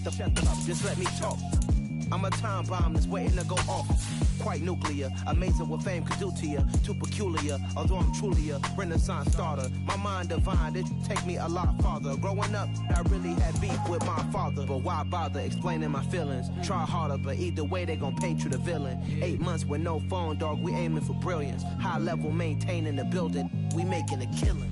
the fuck up, just let me talk. I'm a time bomb that's waiting to go off. Quite nuclear, amazing what fame could do to you. Too peculiar, although I'm truly a renaissance starter. My mind divine, it take me a lot farther. Growing up, I really had beef with my father. But why bother explaining my feelings? Try harder, but either way they gon' paint you the villain. 8 months with no phone, dog, we aiming for brilliance. High level maintaining the building, we making a killing.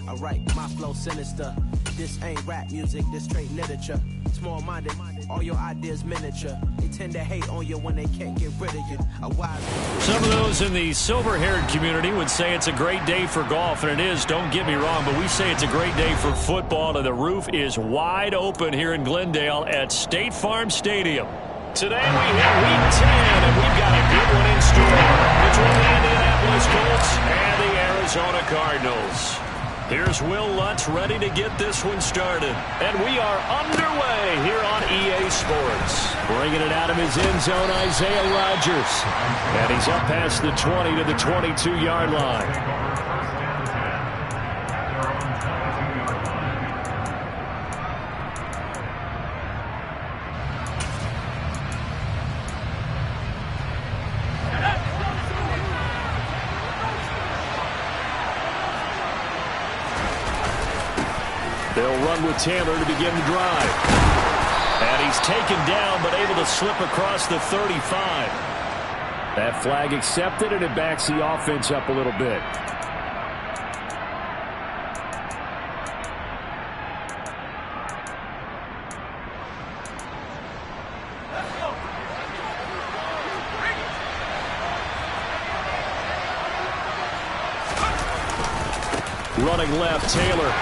Alright, my flow sinister. This ain't rap music, this straight literature. Small-minded, all your ideas miniature. They tend to hate on you when they can't get rid of you. A wise. Some of those in the silver-haired community would say it's a great day for golf, and it is, don't get me wrong, but we say it's a great day for football, and the roof is wide open here in Glendale at State Farm Stadium. Today we hit Week 10, and we've got a good one in store between the Indianapolis Colts and the Arizona Cardinals. Here's Will Lutz ready to get this one started. And we are underway here on EA Sports. Bringing it out of his end zone, Isaiah Rodgers. And he's up past the 20 to the 22-yard line. They'll run with Taylor to begin the drive. And he's taken down, but able to slip across the 35. That flag accepted, and it backs the offense up a little bit. Running left, Taylor.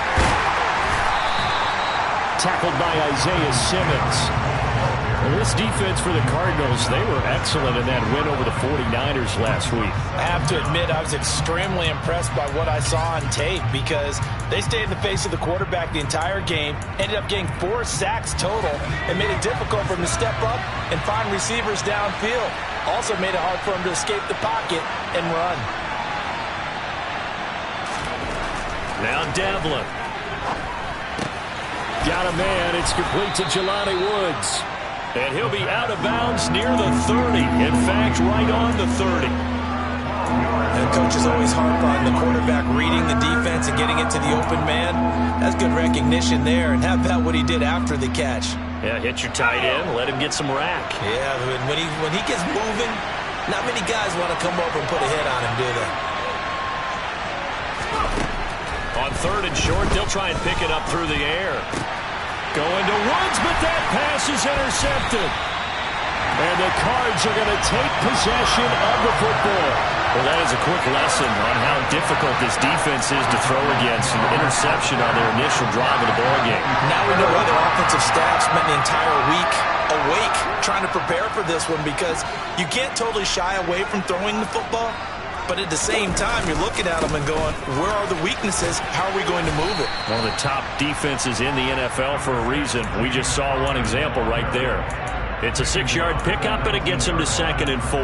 Tackled by Isaiah Simmons. Well, this defense for the Cardinals, they were excellent in that win over the 49ers last week. I have to admit, I was extremely impressed by what I saw on tape because they stayed in the face of the quarterback the entire game, ended up getting 4 sacks total, and made it difficult for him to step up and find receivers downfield. Also made it hard for him to escape the pocket and run. Now Devlin. Got a man. It's complete to Jelani Woods. And he'll be out of bounds near the 30. In fact, right on the 30. And coaches always harp on the quarterback reading the defense and getting it to the open man. That's good recognition there. And how about what he did after the catch? Yeah, hit your tight end. Let him get some rack. Yeah, when he gets moving, not many guys want to come over and put a hit on him, do they? On 3rd and short, they'll try and pick it up through the air. Going to Woods, but that pass is intercepted. And the Cards are going to take possession of the football. Well, that is a quick lesson on how difficult this defense is to throw against. An interception on their initial drive of the ballgame. Now we know why their offensive staff spent the entire week awake trying to prepare for this one, because you can't totally shy away from throwing the football. But at the same time, you're looking at them and going, where are the weaknesses? How are we going to move it? One of the top defenses in the NFL for a reason. We just saw one example right there. It's a 6-yard pickup, and it gets him to 2nd and 4.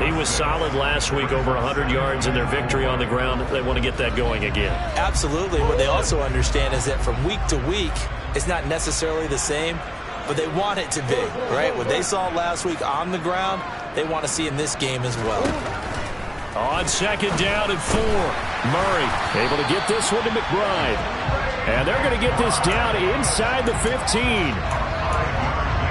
He was solid last week, over 100 yards in their victory on the ground. They want to get that going again. Absolutely. What they also understand is that from week to week, it's not necessarily the same, but they want it to be, right? What they saw last week on the ground, they want to see in this game as well. On 2nd down and 4. Murray able to get this one to McBride. And they're going to get this down inside the 15.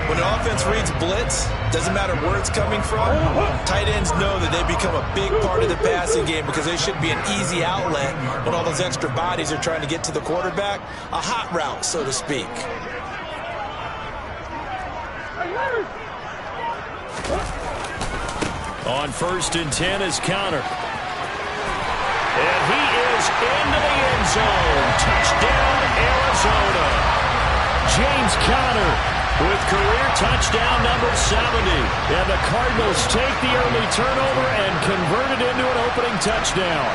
When an offense reads blitz, doesn't matter where it's coming from, tight ends know that they become a big part of the passing game because they should be an easy outlet when all those extra bodies are trying to get to the quarterback. A hot route, so to speak. On 1st and 10 is Conner. And he is into the end zone. Touchdown, Arizona. James Conner with career touchdown number 70. And the Cardinals take the early turnover and convert it into an opening touchdown.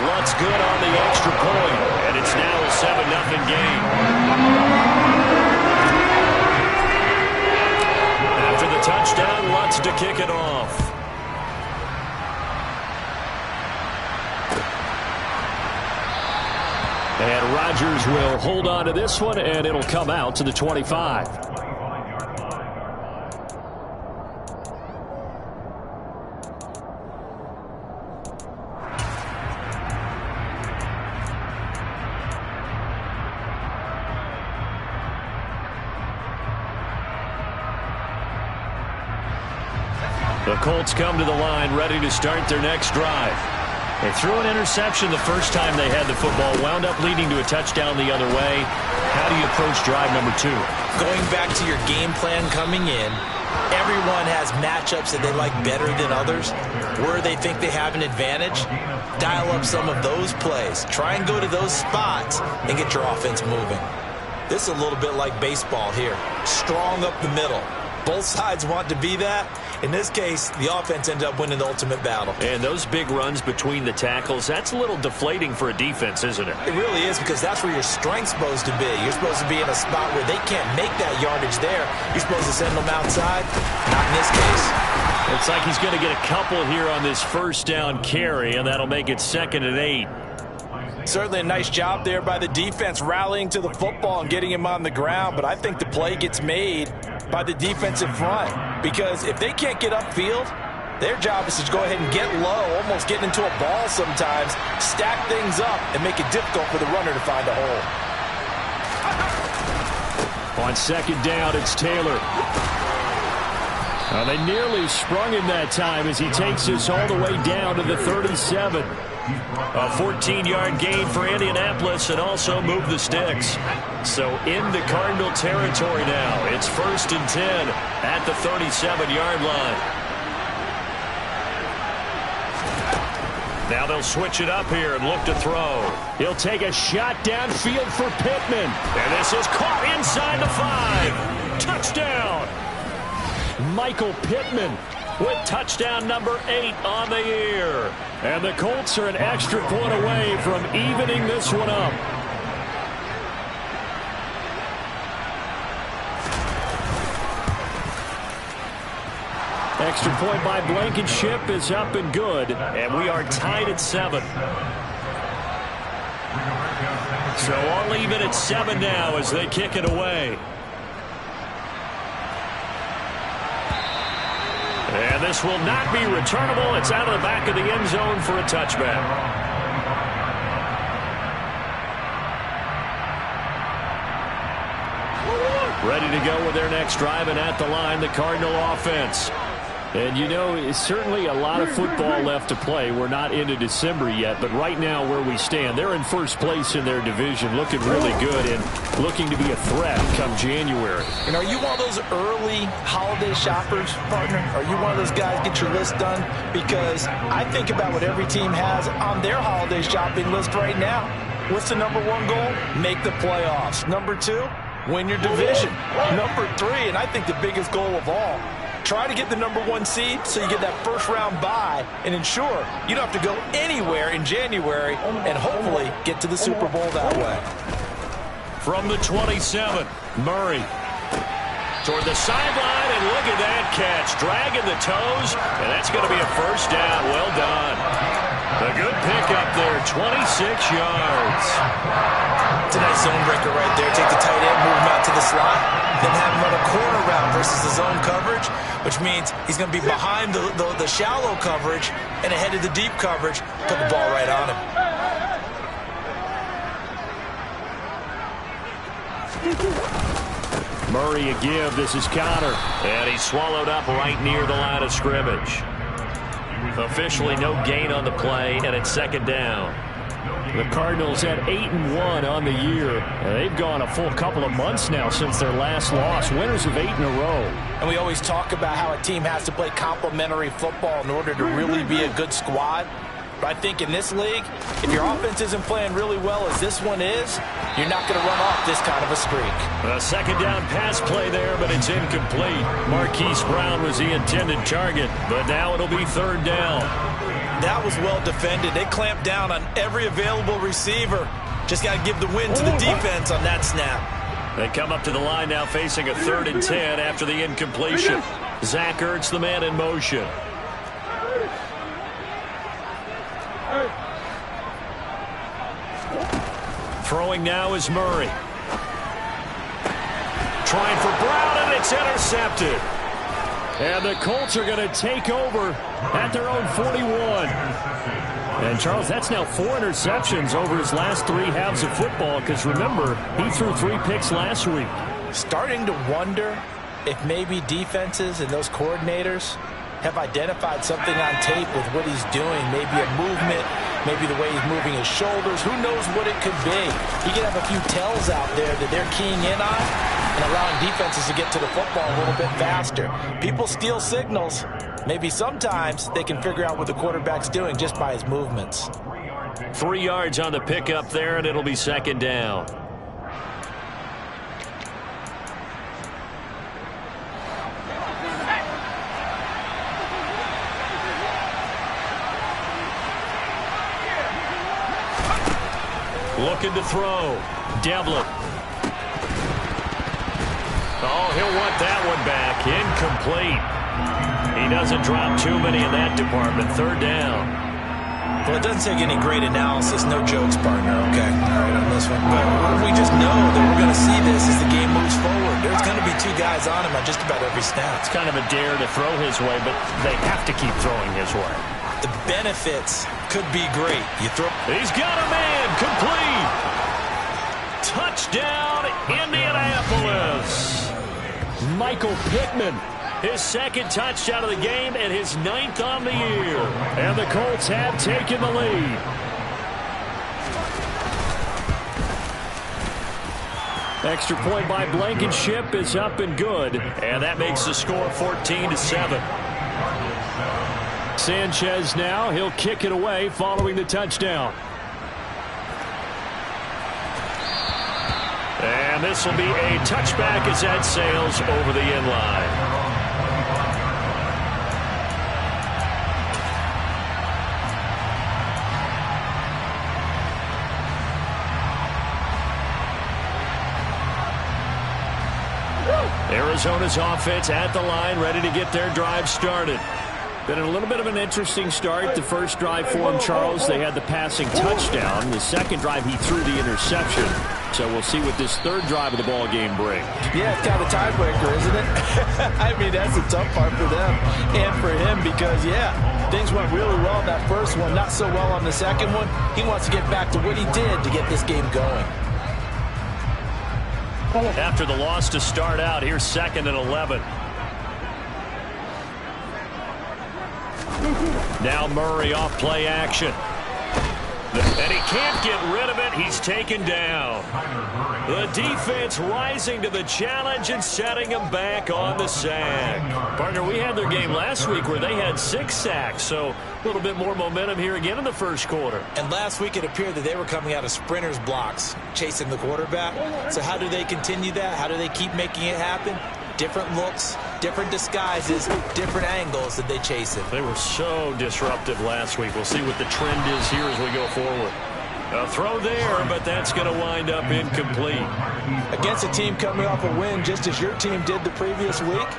Lutz good on the extra point. And it's now a 7-0 game. After the touchdown, Lutz to kick it off. And Rodgers will hold on to this one, and it'll come out to the 25. The Colts come to the line ready to start their next drive. They threw an interception the first time they had the football, wound up leading to a touchdown the other way. How do you approach drive number 2? Going back to your game plan coming in, everyone has matchups that they like better than others. Where they think they have an advantage, dial up some of those plays. Try and go to those spots and get your offense moving. This is a little bit like baseball here. Strong up the middle. Both sides want to be that. In this case, the offense ended up winning the ultimate battle. And those big runs between the tackles, that's a little deflating for a defense, isn't it? It really is, because that's where your strength's supposed to be. You're supposed to be in a spot where they can't make that yardage there. You're supposed to send them outside. Not in this case. Looks like he's going to get a couple here on this first down carry, and that'll make it 2nd and 8. Certainly a nice job there by the defense rallying to the football and getting him on the ground, but I think the play gets made by the defensive front, because if they can't get upfield, their job is to go ahead and get low, almost get into a ball sometimes, stack things up, and make it difficult for the runner to find a hole. On 2nd down, it's Taylor. They nearly sprung him that time as he takes this all the way down to the 37. A 14-yard gain for Indianapolis, and also move the sticks. So into Cardinal territory now. It's 1st and 10 at the 37-yard line. Now they'll switch it up here and look to throw. He'll take a shot downfield for Pittman. And this is caught inside the 5. Touchdown! Michael Pittman with touchdown number 8 on the year. And the Colts are an extra point away from evening this one up. Extra point by Blankenship is up and good. And we are tied at 7. So all even at 7 now as they kick it away. And this will not be returnable. It's out of the back of the end zone for a touchback. Ready to go with their next drive, and at the line, the Cardinal offense. And, you know, it's certainly a lot of football left to play. We're not into December yet, but right now where we stand, they're in first place in their division, looking really good and looking to be a threat come January. And are you one of those early holiday shoppers, partner? Are you one of those guys get your list done? Because I think about what every team has on their holiday shopping list right now. What's the number 1 goal? Make the playoffs. Number 2, win your division. Number 3, and I think the biggest goal of all, try to get the number 1 seed so you get that first-round bye and ensure you don't have to go anywhere in January and hopefully get to the Super Bowl that way. From the 27, Murray toward the sideline, and look at that catch. Dragging the toes, and that's going to be a first down. Well done. A good pickup there, 26 yards. It's a nice zone breaker right there. Take the tight end, move him out to the slot, then have him run a corner route versus the zone coverage, which means he's going to be behind the shallow coverage and ahead of the deep coverage. Put the ball right on him. Murray a give. This is Connor. And he's swallowed up right near the line of scrimmage. Officially no gain on the play, and it's 2nd down. The Cardinals at 8-1 on the year. They've gone a full couple of months now since their last loss. Winners of 8 in a row. And we always talk about how a team has to play complementary football in order to really be a good squad. But I think in this league, if your offense isn't playing really well as this one is, you're not going to run off this kind of a streak. A 2nd down pass play there, but it's incomplete. Marquise Brown was the intended target, but now it'll be 3rd down. That was well defended. They clamped down on every available receiver. Just got to give the win to the defense on that snap. They come up to the line now facing a 3rd and 10 after the incompletion. Zach Ertz, the man in motion. Throwing now is Murray. Trying for Brown, and it's intercepted. And the Colts are going to take over at their own 41. And, Charles, that's now 4 interceptions over his last 3 halves of football because, remember, he threw 3 picks last week. Starting to wonder if maybe defenses and those coordinators have identified something on tape with what he's doing. Maybe a movement, maybe the way he's moving his shoulders. Who knows what it could be? He could have a few tells out there that they're keying in on and allowing defenses to get to the football a little bit faster. People steal signals. Maybe sometimes they can figure out what the quarterback's doing just by his movements. 3 yards on the pickup there, and it'll be 2nd down. Looking to throw. Devlin. Oh, he'll want that one back. Incomplete. He doesn't drop too many in that department. 3rd down. Well, it doesn't take any great analysis. No jokes, partner, okay? All right, on this one. But we just know that we're going to see this as the game moves forward. There's going to be 2 guys on him on just about every snap. It's kind of a dare to throw his way, but they have to keep throwing his way. The benefits could be great. You throw. He's got a man. Complete. Touchdown, Indianapolis. Michael Pittman. His 2nd touchdown of the game and his 9th on the year. And the Colts have taken the lead. Extra point by Blankenship is up and good. And that makes the score 14-7. Sanchez now. He'll kick it away following the touchdown. And this will be a touchback as that sails over the end line. Arizona's offense at the line, ready to get their drive started. Been a little bit of an interesting start. The first drive for him, Charles, they had the passing touchdown. The second drive, he threw the interception. So we'll see what this 3rd drive of the ball game brings. Yeah, it's kind of a tiebreaker, isn't it? I mean, that's the tough part for them and for him because, yeah, things went really well in that first one, not so well on the second one. He wants to get back to what he did to get this game going. After the loss to start out, here's 2nd and 11. Now Murray off play action. And he can't get rid of it. He's taken down. The defense rising to the challenge and setting him back on the sack. Partner, we had their game last week where they had 6 sacks, so a little bit more momentum here again in the first quarter. And last week it appeared that they were coming out of sprinters blocks, chasing the quarterback. So how do they continue that? How do they keep making it happen? Different looks, different disguises, different angles that they chase it. They were so disruptive last week. We'll see what the trend is here as we go forward. A throw there, but that's going to wind up incomplete. Against a team coming off a win just as your team did the previous week,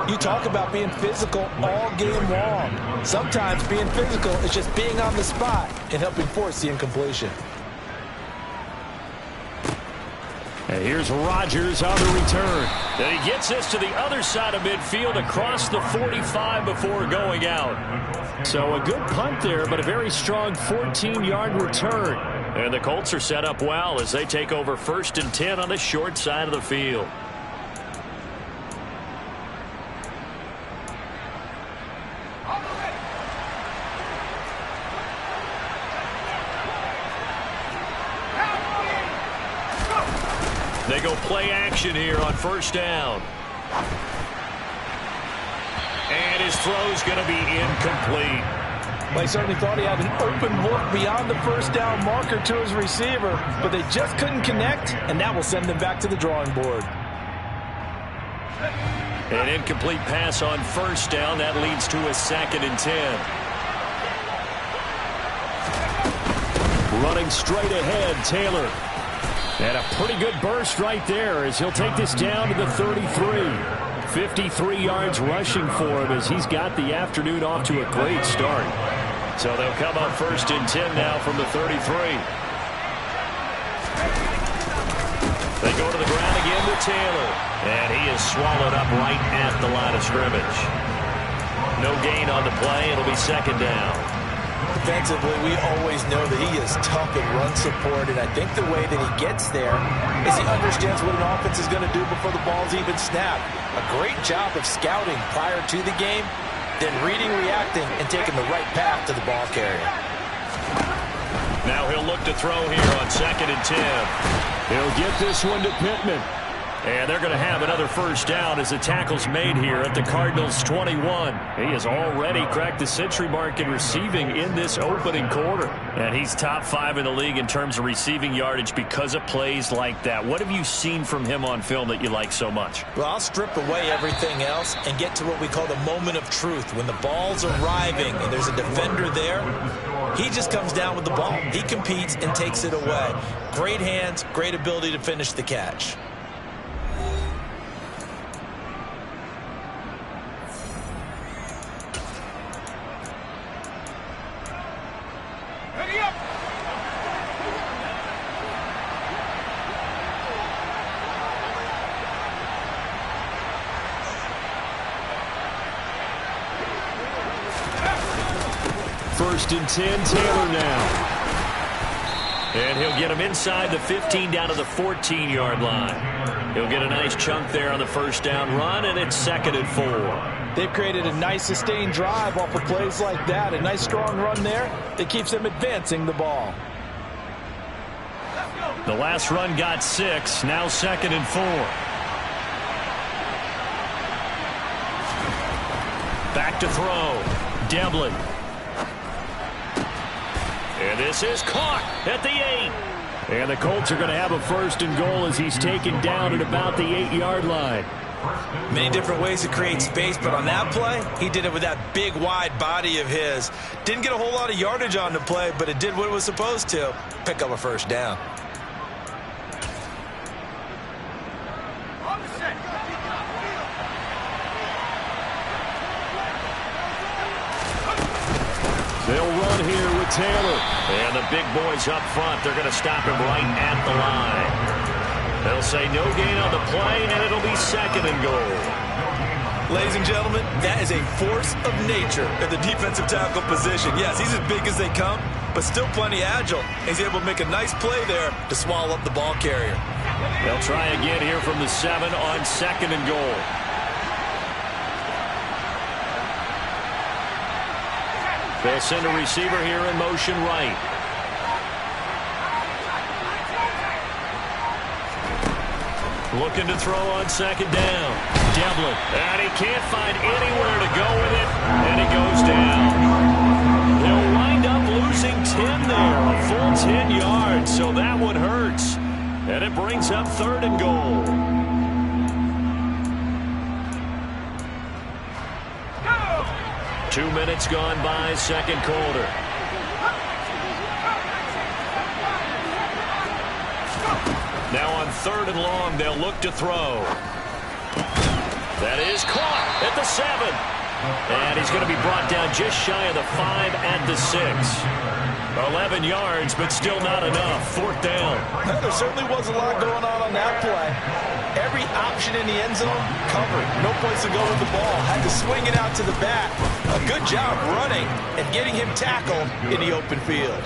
you talk about being physical all game long. Sometimes being physical is just being on the spot and helping force the incompletion. And here's Rodgers on the return. And he gets this to the other side of midfield across the 45 before going out. So a good punt there, but a very strong 14-yard return. And the Colts are set up well as they take over 1st and 10 on the short side of the field. They go play action here on 1st down. And his throw's going to be incomplete. Well, he certainly thought he had an open look beyond the 1st down marker to his receiver, but they just couldn't connect, and that will send them back to the drawing board. An incomplete pass on 1st down. That leads to a 2nd and 10. Running straight ahead, Taylor. And a pretty good burst right there as he'll take this down to the 33. 53 yards rushing for him as he's got the afternoon off to a great start. So they'll come up 1st and 10 now from the 33. go to the ground again with Taylor. And he is swallowed up right at the line of scrimmage. No gain on the play. It'll be second down. Defensively, we always know that he is tough in run support, and I think the way that he gets there is he understands what an offense is going to do before the ball's even snapped. A great job of scouting prior to the game, then reading, reacting, and taking the right path to the ball carrier. Now he'll look to throw here on 2nd and 10. He'll get this one to Pittman. And they're going to have another first down as the tackle's made here at the Cardinals' 21. He has already cracked the century mark in receiving in this opening quarter. And he's top 5 in the league in terms of receiving yardage because of plays like that. What have you seen from him on film that you like so much? Well, I'll strip away everything else and get to what we call the moment of truth. When the ball's arriving and there's a defender there, he just comes down with the ball. He competes and takes it away. Great hands, great ability to finish the catch. First and 10, Taylor now. And he'll get him inside the 15 down to the 14-yard line. He'll get a nice chunk there on the first down run, and it's 2nd and 4. They've created a nice sustained drive off of plays like that. A nice strong run there that keeps them advancing the ball. The last run got 6. Now 2nd and 4. Back to throw. Devlin. And this is caught at the 8. And the Colts are going to have a first and goal as he's taken down at about the 8-yard line. Many different ways to create space, but on that play, he did it with that big, wide body of his. Didn't get a whole lot of yardage on the play, but it did what it was supposed to. Pick up a first down. They'll run here with Taylor. And the big boys up front, they're going to stop him right at the line. They'll say no gain on the play, and it'll be 2nd and goal. Ladies and gentlemen, that is a force of nature at the defensive tackle position. Yes, he's as big as they come, but still plenty agile. He's able to make a nice play there to swallow up the ball carrier. They'll try again here from the 7 on 2nd and goal. They'll send a receiver here in motion right. Looking to throw on 2nd down. Devlin. And he can't find anywhere to go with it. And he goes down. They'll wind up losing 10 there. A full 10 yards. So that one hurts. And it brings up 3rd and goal. Two minutes gone by, 2nd quarter. Now on 3rd and long, they'll look to throw. That is caught at the 7. And he's going to be brought down just shy of the 5 at the 6. 11 yards, but still not enough. 4th down. There certainly was a lot going on that play. Every option in the end zone covered. No place to go with the ball. Had to swing it out to the back. A good job running and getting him tackled in the open field.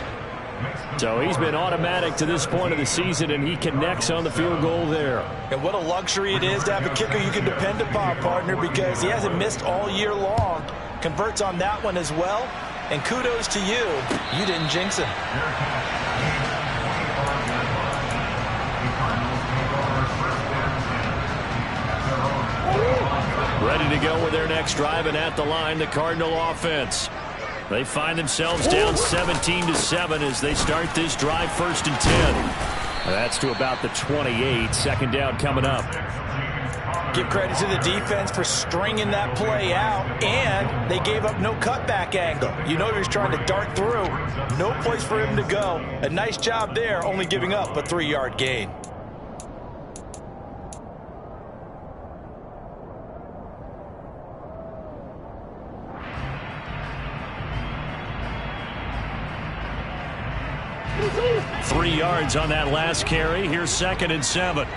So he's been automatic to this point of the season, and he connects on the field goal there. And what a luxury it is to have a kicker you can depend upon, partner, because he hasn't missed all year long. Converts on that one as well. And kudos to you. You didn't jinx him. Ready to go with their next drive, and at the line, the Cardinal offense. They find themselves down 17-7 as they start this drive, 1st and 10. That's to about the 28. 2nd down coming up. Give credit to the defense for stringing that play out, and they gave up no cutback angle. You know he was trying to dart through. No place for him to go. A nice job there, only giving up a 3-yard gain. 30 yards on that last carry. Here's 2nd and 7.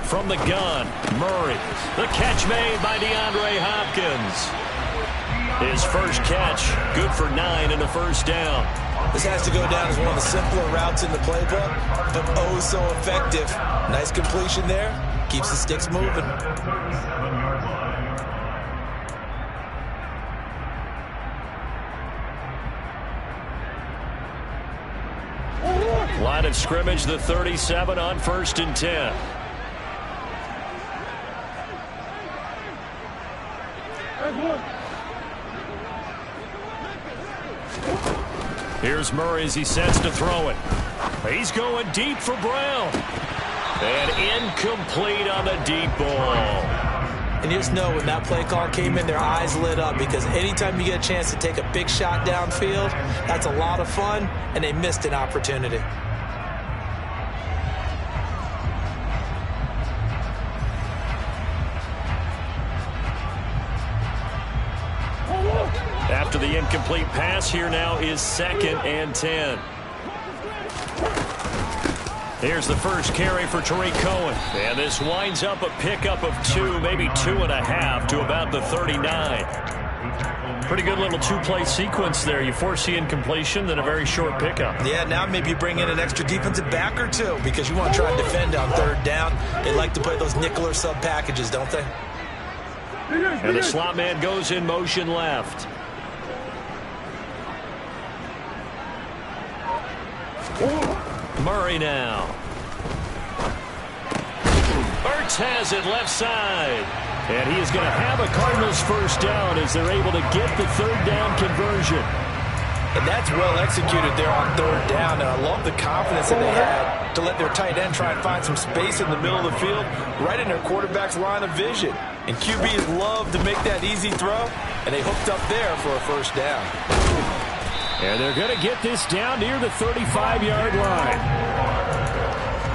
From the gun, Murray. The catch made by DeAndre Hopkins. His first catch, good for 9 and a first down. This has to go down as one of the simpler routes in the playbook, but oh so effective. Nice completion there. Keeps the sticks moving. Line of scrimmage, the 37 on 1st and 10. Here's Murray as he sets to throw it. He's going deep for Brown. And incomplete on the deep ball. And you just know when that play call came in, their eyes lit up, because anytime you get a chance to take a big shot downfield, that's a lot of fun, and they missed an opportunity. After the incomplete pass, here now is 2nd and 10. Here's the first carry for Tariq Cohen. And this winds up a pickup of 2, maybe 2.5 to about the 39. Pretty good little two-play sequence there. You force the incompletion, then a very short pickup. Yeah, now maybe you bring in an extra defensive back or two, because you want to try and defend on 3rd down. They like to play those nickel or sub packages, don't they? And the slot man goes in motion left. Murray now. Ertz has it left side. And he is going to have a Cardinals first down as they're able to get the 3rd down conversion. And that's well executed there on 3rd down. And I love the confidence that they had to let their tight end try and find some space in the middle of the field, right in their quarterback's line of vision. And QBs love to make that easy throw, and they hooked up there for a first down. And they're going to get this down near the 35-yard line.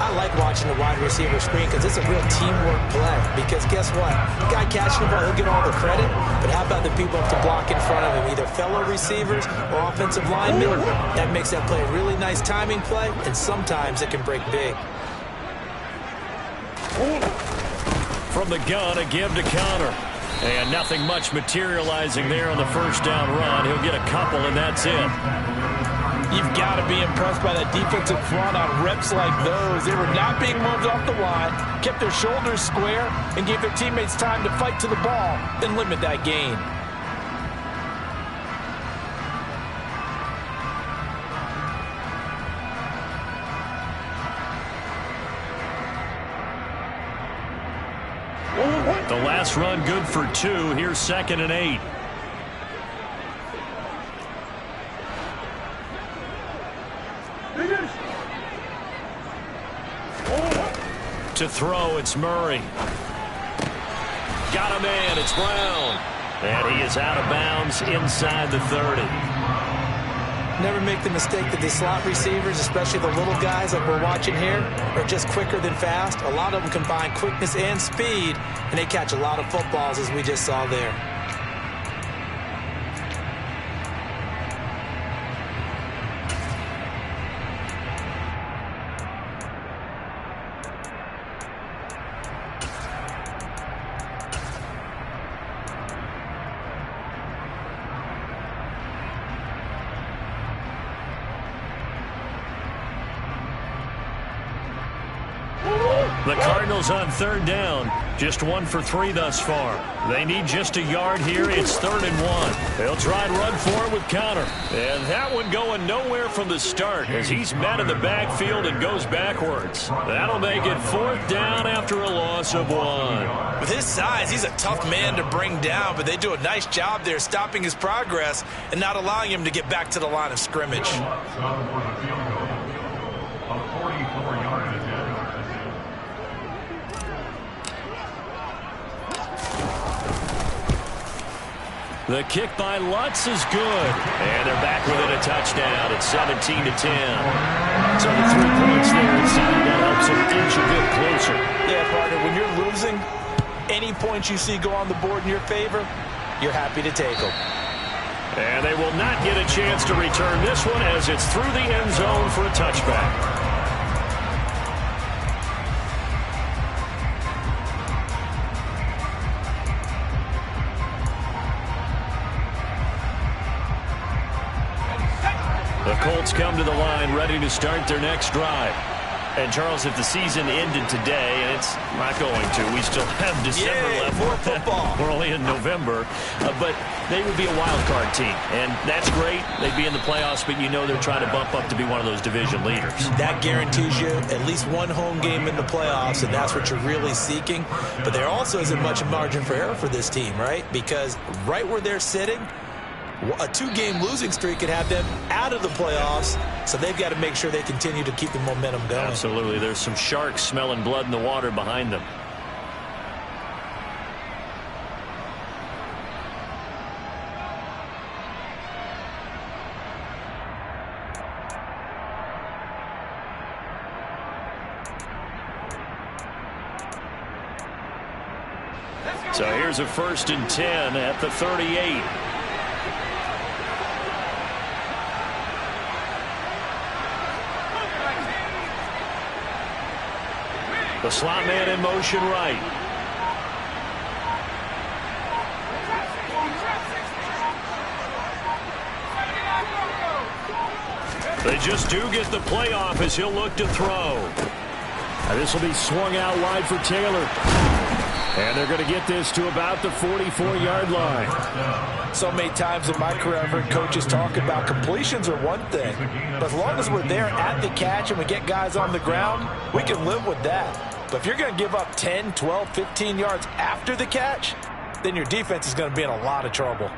I like watching the wide receiver screen because it's a real teamwork play. Because guess what? The guy catching the ball, he'll get all the credit. But how about the people up to block in front of him, either fellow receivers or offensive linemen? That makes that play a really nice timing play, and sometimes it can break big. From the gun, a give to Connor. And nothing much materializing there on the first down run. He'll get a couple, and that's it. You've got to be impressed by that defensive front on reps like those. They were not being moved off the line, kept their shoulders square, and gave their teammates time to fight to the ball, then limit that gain. The last run good for 2. Here's 2nd and 8. To throw, it's Murray. Got a man, it's Brown. And he is out of bounds inside the 30. Never make the mistake that the slot receivers, especially the little guys like we're watching here, are just quicker than fast. A lot of them combine quickness and speed, and they catch a lot of footballs, as we just saw there. The Cardinals on 3rd down. Just 1 for 3 thus far. They need just a yard here. It's 3rd and 1. They'll try and run for it with Connor. And that one going nowhere from the start as he's met in the backfield and goes backwards. That'll make it 4th down after a loss of 1. With his size, he's a tough man to bring down, but they do a nice job there stopping his progress and not allowing him to get back to the line of scrimmage. The kick by Lutz is good. And they're back within a touchdown. It's 17-10. So the 3 points there inside, that helps them inch a bit closer. Yeah, partner, when you're losing, any points you see go on the board in your favor, you're happy to take them. And they will not get a chance to return this one as it's through the end zone for a touchback. The Colts come to the line ready to start their next drive. And, Charles, if the season ended today, and it's not going to, we still have December left. More football. We're only in November. But they would be a wild card team. And that's great. They'd be in the playoffs, but you know they're trying to bump up to be one of those division leaders. That guarantees you at least one home game in the playoffs, and that's what you're really seeking. But there also isn't much margin for error for this team, right? Because right where they're sitting, a 2-game losing streak could have them out of the playoffs, so they've got to make sure they continue to keep the momentum going. Absolutely. There's some sharks smelling blood in the water behind them. So here's a 1st and 10 at the 38. The slot man in motion right. They just do get the playoff as he'll look to throw. Now this will be swung out wide for Taylor. And they're going to get this to about the 44-yard line. So many times in my career, I've heard coaches talk about completions are one thing. But as long as we're there at the catch and we get guys on the ground, we can live with that. But if you're going to give up 10, 12, 15 yards after the catch, then your defense is going to be in a lot of trouble.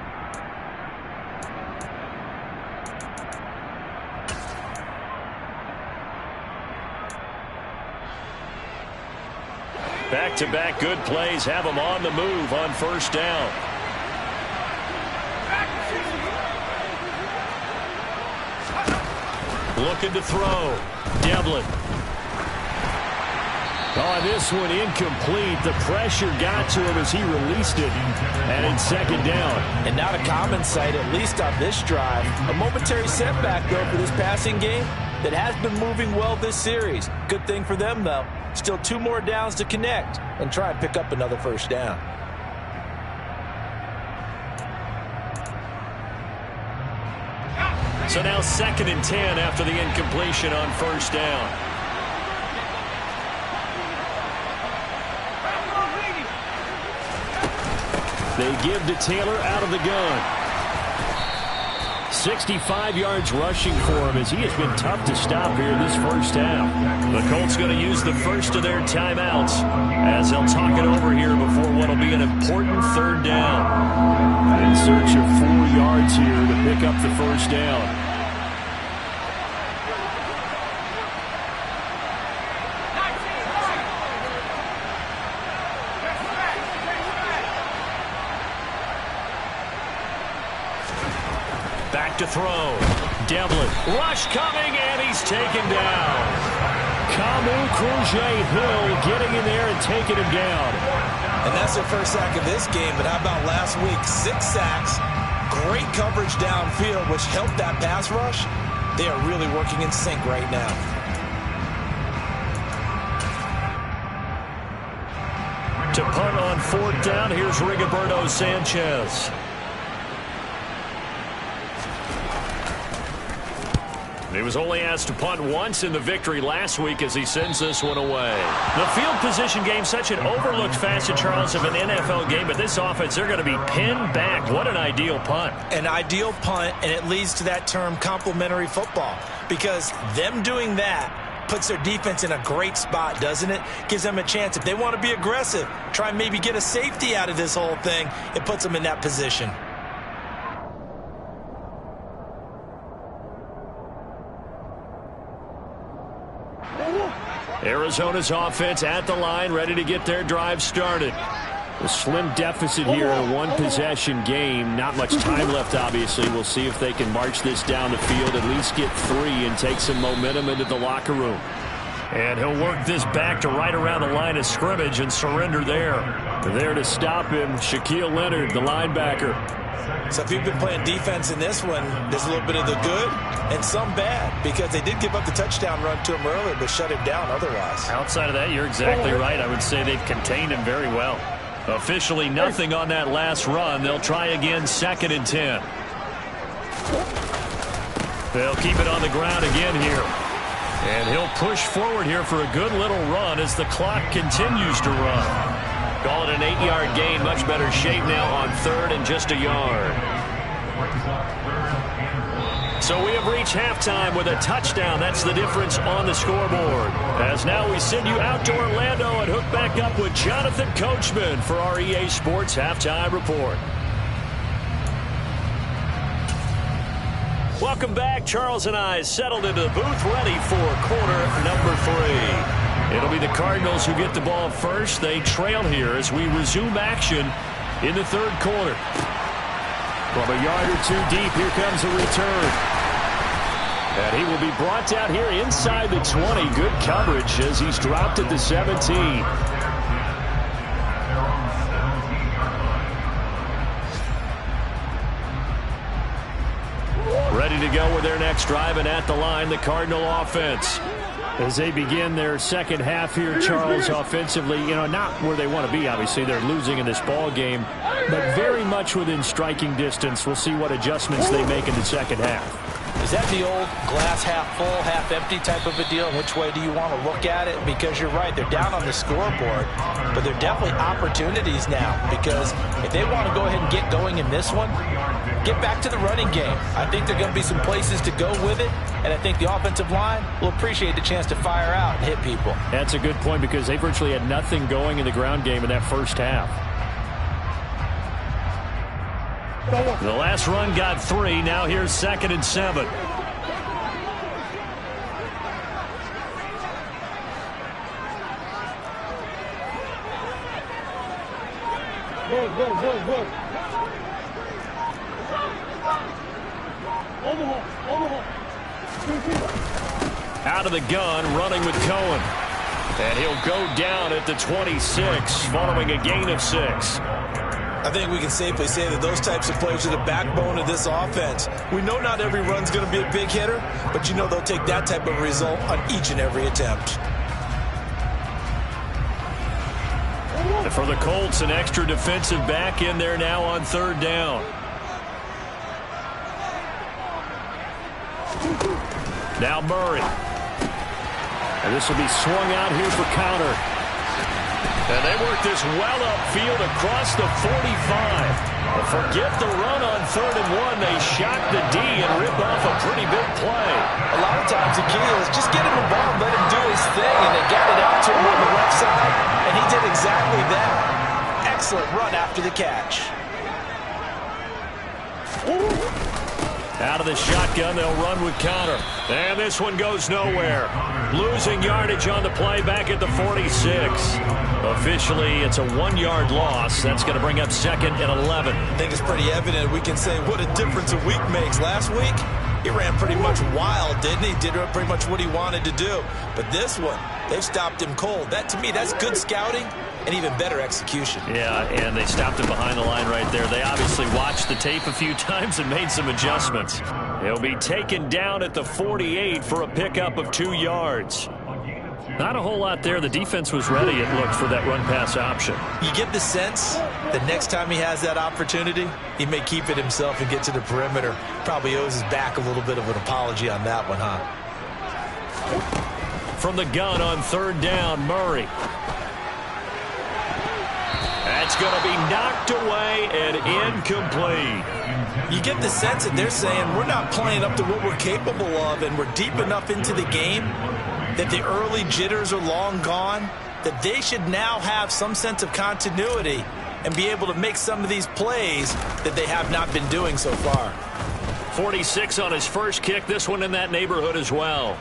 Back-to-back good plays have them on the move on 1st down. Looking to throw. Devlin. Oh, this one incomplete. The pressure got to him as he released it. And in 2nd down. And not a common sight, at least on this drive. A momentary setback, though, for this passing game that has been moving well this series. Good thing for them, though. Still 2 more downs to connect and try and pick up another 1st down. So now 2nd and 10 after the incompletion on 1st down. They give to Taylor out of the gun. 65 yards rushing for him as he has been tough to stop here this 1st half. The Colts going to use the first of their timeouts as they'll talk it over here before what will be an important 3rd down. In search of 4 yards here to pick up the 1st down. Back to throw. Devlin. Rush coming, and he's taken down. Kamu Grugier-Hill getting in there and taking him down. And that's their first sack of this game, but how about last week? 6 sacks, great coverage downfield, which helped that pass rush. They are really working in sync right now. To punt on 4th down, here's Rigoberto Sanchez. He was only asked to punt once in the victory last week as he sends this one away. The field position game, such an overlooked facet, Charles, of an NFL game, but this offense, they're going to be pinned back. What an ideal punt. An ideal punt, and it leads to that term complementary football, because them doing that puts their defense in a great spot, doesn't it? Gives them a chance. If they want to be aggressive, try and maybe get a safety out of this whole thing, it puts them in that position. Arizona's offense at the line, ready to get their drive started. A slim deficit here in a one-possession game. Not much time left, obviously. We'll see if they can march this down the field, at least get 3 and take some momentum into the locker room. And he'll work this back to right around the line of scrimmage and surrender there. There to stop him, Shaquille Leonard, the linebacker. So if you've been playing defense in this one, there's a little bit of the good and some bad, because they did give up the touchdown run to him earlier, but shut him down otherwise. Outside of that, you're exactly right. I would say they've contained him very well. Officially nothing on that last run. They'll try again, 2nd and 10. They'll keep it on the ground again here. And he'll push forward here for a good little run as the clock continues to run. Call it an 8-yard gain. Much better shape now on 3rd and just a yard. So we have reached halftime with a touchdown. That's the difference on the scoreboard. As now we send you out to Orlando and hook back up with Jonathan Coachman for our EA Sports Halftime Report. Welcome back. Charles and I settled into the booth, ready for quarter number 3. It'll be the Cardinals who get the ball first. They trail here as we resume action in the 3rd quarter. From a yard or 2 deep, here comes a return. And he will be brought down here inside the 20. Good coverage as he's dropped at the 17. Ready to go with their next drive, and at the line, the Cardinal offense. As they begin their second half here, Charles, offensively, not where they want to be. Obviously, they're losing in this ball game, but very much within striking distance. We'll see what adjustments they make in the second half. Is that the old glass half full, half empty type of a deal? Which way do you want to look at it? Because you're right, they're down on the scoreboard, but they're definitely opportunities now, because if they want to go ahead and get going in this one, get back to the running game. I think there are going to be some places to go with it, and I think the offensive line will appreciate the chance to fire out and hit people. That's a good point, because they virtually had nothing going in the ground game in that first half. The last run got 3. Now here's 2nd and 7. Out of the gun, running with Cohen. And he'll go down at the 26, following a gain of 6. I think we can safely say that those types of plays are the backbone of this offense. We know not every run's going to be a big hitter, but they'll take that type of result on each and every attempt. For the Colts, an extra defensive back in there now on 3rd down. Now Murray. And this will be swung out here for counter. And they work this well upfield across the 45. But forget the run on 3rd and 1. They shock the D and rip off a pretty big play. A lot of times the key is just get him involved, let him do his thing, and they got it out to him on the left side, and he did exactly that. Excellent run after the catch. Out of the shotgun, they'll run with counter. And this one goes nowhere. Losing yardage on the play back at the 46. Officially, it's a 1-yard loss. That's going to bring up 2nd and 11. I think it's pretty evident. We can say what a difference a week makes. Last week, he ran pretty much wild, didn't he? Did pretty much what he wanted to do. But this one, they've stopped him cold. That, to me, that's good scouting and even better execution. Yeah, and they stopped him behind the line right there. They obviously watched the tape a few times and made some adjustments. He'll be taken down at the 48 for a pickup of 2 yards. Not a whole lot there. The defense was ready, it looked, for that run-pass option. You get the sense that next time he has that opportunity, he may keep it himself and get to the perimeter. Probably owes his back a little bit of an apology on that one, huh? From the gun on 3rd down, Murray. That's going to be knocked away and incomplete. You get the sense that they're saying we're not playing up to what we're capable of, and we're deep enough into the game that the early jitters are long gone, that they should now have some sense of continuity and be able to make some of these plays that they have not been doing so far. 46 on his first kick, this one in that neighborhood as well.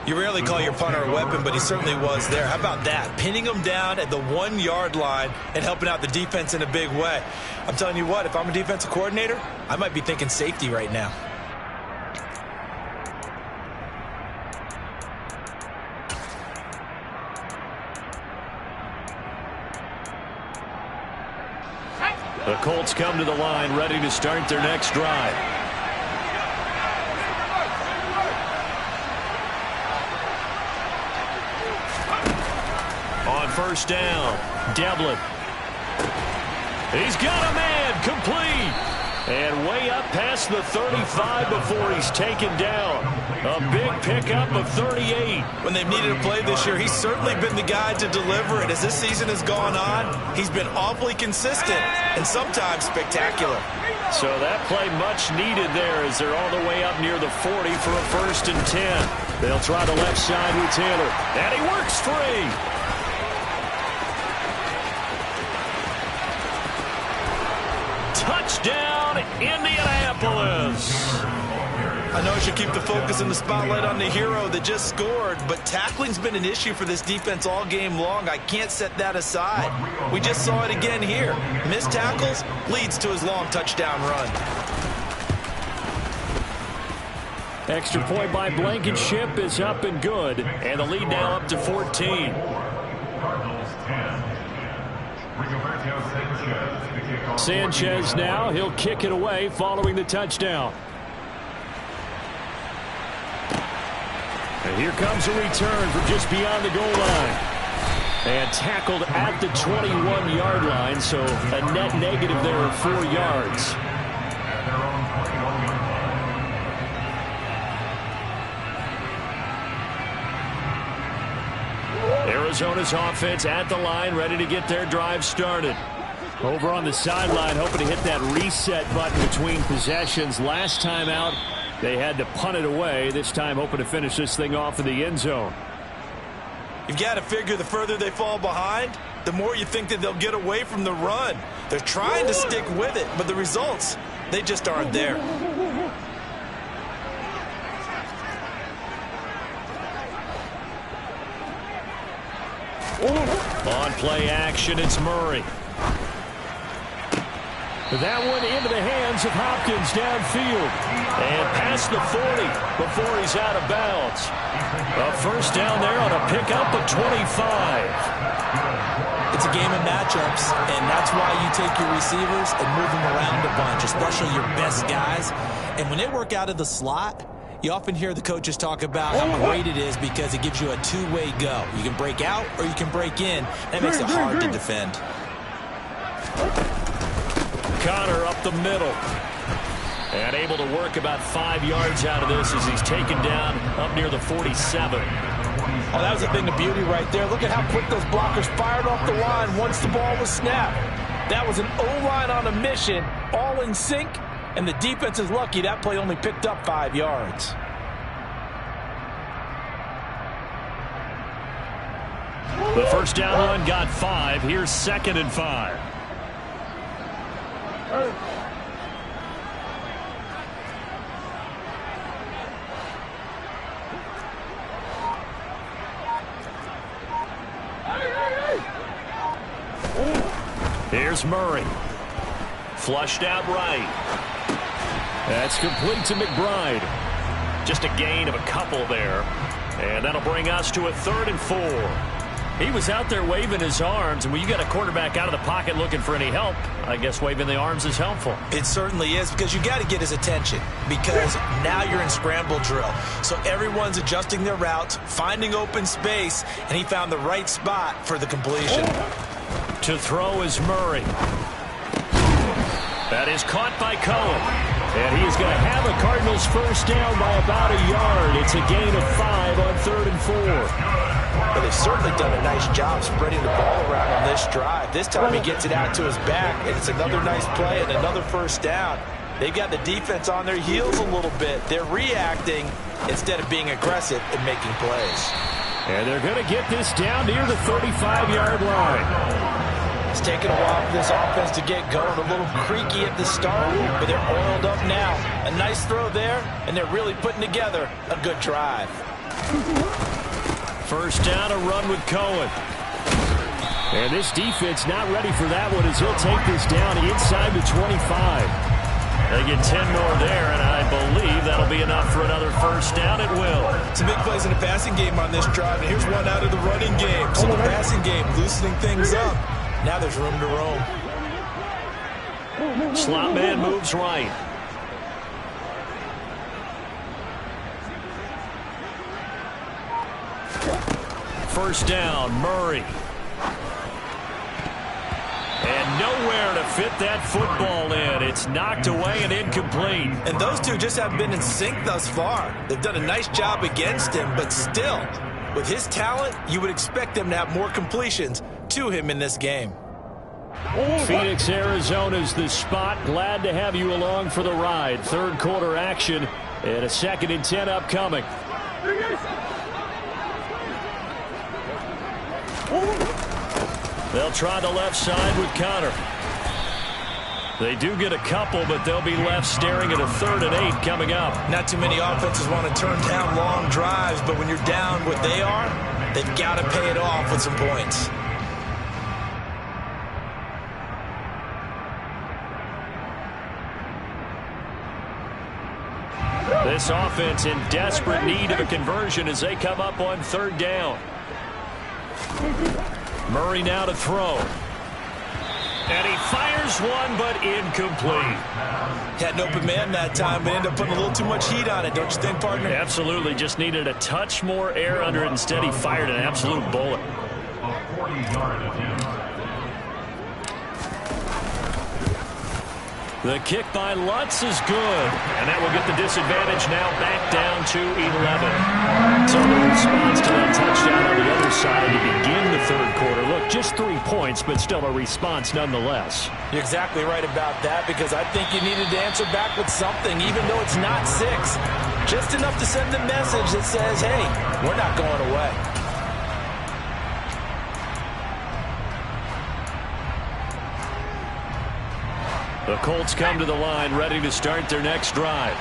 You rarely call your punter a weapon, but he certainly was there. How about that? Pinning him down at the 1-yard line and helping out the defense in a big way. I'm telling you what, if I'm a defensive coordinator, I might be thinking safety right now. The Colts come to the line ready to start their next drive. On first down, Devlin. He's got a man, complete. And way up past the 35 before he's taken down. A big pickup of 38. When they've needed a play this year, he's certainly been the guy to deliver it. As this season has gone on, he's been awfully consistent and sometimes spectacular. So that play much needed there as they're all the way up near the 40 for a 1st and 10. They'll try the left side with Taylor. And he works free. Touchdown, Indianapolis. I know I should keep the focus and the spotlight on the hero that just scored, but tackling's been an issue for this defense all game long. I can't set that aside. We just saw it again here. Missed tackles leads to his long touchdown run. Extra point by Blankenship is up and good, and the lead now up to 14. Sanchez now, he'll kick it away following the touchdown. And here comes a return from just beyond the goal line. And tackled at the 21-yard line, so a net negative there of 4 yards. Arizona's offense at the line, ready to get their drive started. Over on the sideline, hoping to hit that reset button between possessions. Last time out, they had to punt it away. This time, hoping to finish this thing off in the end zone. You've got to figure the further they fall behind, the more you think that they'll get away from the run. They're trying to stick with it, but the results, they just aren't there. On play action, it's Murray. That one into the hands of Hopkins downfield. And past the 40 before he's out of bounds. A first down there on a pickup of 25. It's a game of matchups, and that's why you take your receivers and move them around a bunch, especially your best guys. And when they work out of the slot, you often hear the coaches talk about how great it is because it gives you a two-way go. You can break out or you can break in. That makes it hard to defend. Connor up the middle. And able to work about 5 yards out of this as he's taken down up near the 47. Oh, that was a thing of beauty right there. Look at how quick those blockers fired off the line once the ball was snapped. That was an O-line on a mission, all in sync, and the defense is lucky that play only picked up 5 yards. The first down run got 5. Here's 2nd and 5. Here's Murray. Flushed out right. That's complete to McBride. Just a gain of a couple there. And that'll bring us to a 3rd and 4. He was out there waving his arms, and when you got a quarterback out of the pocket looking for any help, I guess waving the arms is helpful. It certainly is, because you got to get his attention, because now you're in scramble drill. So everyone's adjusting their routes, finding open space, and he found the right spot for the completion. To throw is Murray. That is caught by Cohen. And he is going to have a Cardinals first down by about a yard. It's a gain of 5 on 3rd and 4. But they've certainly done a nice job spreading the ball around on this drive. This time he gets it out to his back, and it's another nice play and another first down. They've got the defense on their heels a little bit. They're reacting instead of being aggressive and making plays. And they're going to get this down near the 35-yard line. It's taken a while for this offense to get going. A little creaky at the start, but they're oiled up now. A nice throw there, and they're really putting together a good drive. First down, a run with Cohen. And this defense not ready for that one as he'll take this down inside the 25. They get 10 more there, and I believe that'll be enough for another first down. It will. Some big plays in the passing game on this drive, and here's one out of the running game. So the passing game loosening things up. Now there's room to roam. Slot man moves right. First down, Murray. And nowhere to fit that football in. It's knocked away and incomplete. And those two just haven't been in sync thus far. They've done a nice job against him, but still, with his talent, you would expect them to have more completions to him in this game. Phoenix, Arizona's the spot. Glad to have you along for the ride. Third quarter action and a 2nd and 10 upcoming. They'll try the left side with Connor. They do get a couple, but they'll be left staring at a 3rd and 8 coming up. Not too many offenses want to turn down long drives, but when you're down what they are, they've got to pay it off with some points. This offense in desperate need of a conversion as they come up on 3rd down. Murray now to throw. And he fires one, but incomplete. Had an open man that time, but ended up putting a little too much heat on it, don't you think, partner? Absolutely. Just needed a touch more air under it. Instead, he fired an absolute bullet. The kick by Lutz is good. And that will get the disadvantage now back down to 11. So the response to that touchdown on the other side to begin the 3rd quarter. Look, just 3 points, but still a response nonetheless. You're exactly right about that, because I think you needed to answer back with something, even though it's not 6. Just enough to send the message that says, hey, we're not going away. The Colts come to the line, ready to start their next drive.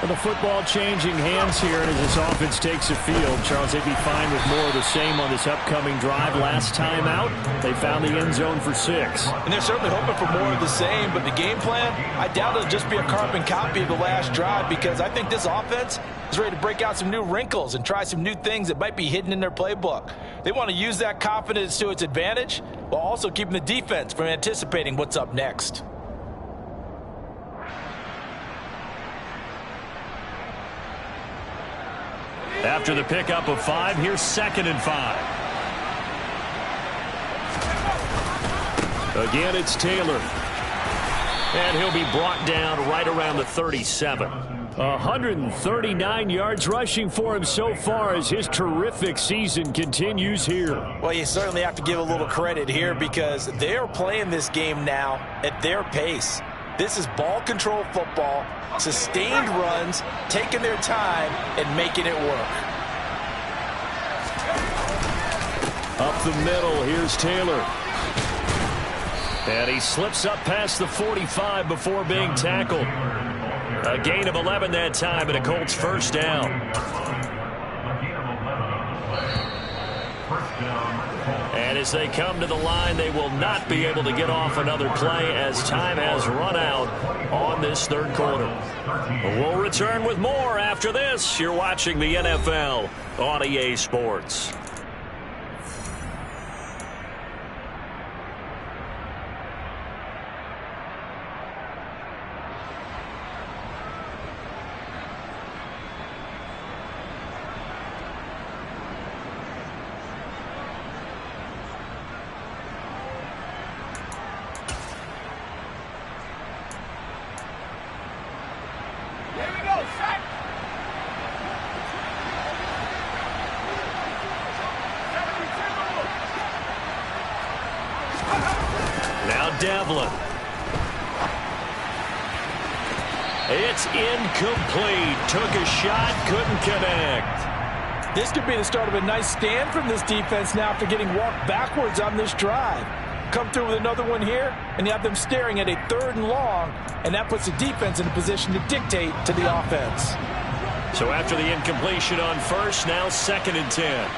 Well, the football changing hands here, and as this offense takes the field, Charles, they'd be fine with more of the same on this upcoming drive. Last time out, they found the end zone for 6. And they're certainly hoping for more of the same, but the game plan, I doubt it'll just be a carbon copy of the last drive, because I think this offense is ready to break out some new wrinkles and try some new things that might be hidden in their playbook. They want to use that confidence to its advantage, while also keeping the defense from anticipating what's up next. After the pickup of 5, here's 2nd and 5. Again, it's Taylor. And he'll be brought down right around the 37. 139 yards rushing for him so far as his terrific season continues here. Well, you certainly have to give a little credit here, because they're playing this game now at their pace. This is ball control football, sustained runs, taking their time and making it work. Up the middle, here's Taylor. And he slips up past the 45 before being tackled. A gain of 11 that time, and a Colts first down. And as they come to the line, they will not be able to get off another play as time has run out on this 3rd quarter. We'll return with more after this. You're watching the NFL on EA Sports. Devlin. It's incomplete. Took a shot, couldn't connect. This could be the start of a nice stand from this defense now after getting walked backwards on this drive. Come through with another one here, and you have them staring at a 3rd and long, and that puts the defense in a position to dictate to the offense. So after the incompletion on 1st, now 2nd and 10.